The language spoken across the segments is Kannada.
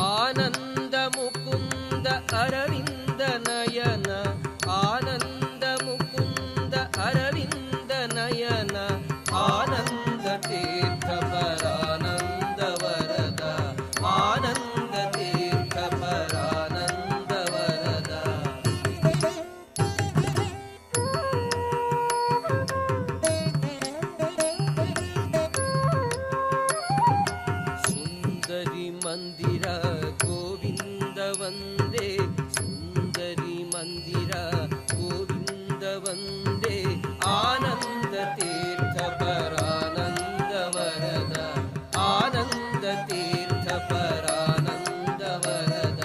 ಆನಂದ ಮುಕುಂದ ಅರವಿಂದ ನಯನ, ಆನಂದ ಮುಕುಂದ ಅರವಿಂದ ನಯನ, ಆನಂದ ತೀರ್ಥ ಪರಾನಂದ ವರದ, ಆನಂದ ತೀರ್ಥ ಪರಾನಂದ ವರದ. ಸುಂದರಿ ಮಂದಿರ ಗೋವಿಂದ ವಂದೇ, ಸುಂದರಿ ಮಂದಿರ ಗೋವಿಂದ ವಂದೇ, ಆನಂದ ತೀರ್ಥ ಪರಾನಂದ ವರದ, ಆನಂದ ತೀರ್ಥ ಪರಾನಂದ ವರದ.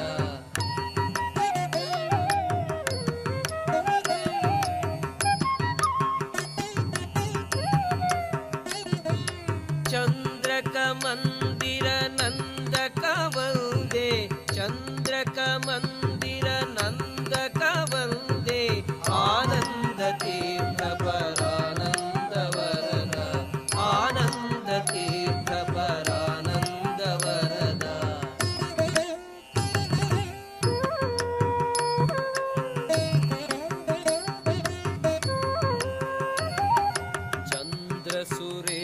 ಚಂದ್ರಕ ಮಂದಿರ ನಂದಕ ವಂದೇ, ಚಂದ್ರಕ ಮಂದಿರ ನಂದಕ ವಂದೇ, ಆನಂದ ತೀರ್ಥ ಪರಾನಂದ ವರದ, ಆನಂದ ತೀರ್ಥ ಪರಾನಂದ ವರದ. ಚಂದ್ರ ಸುರೇ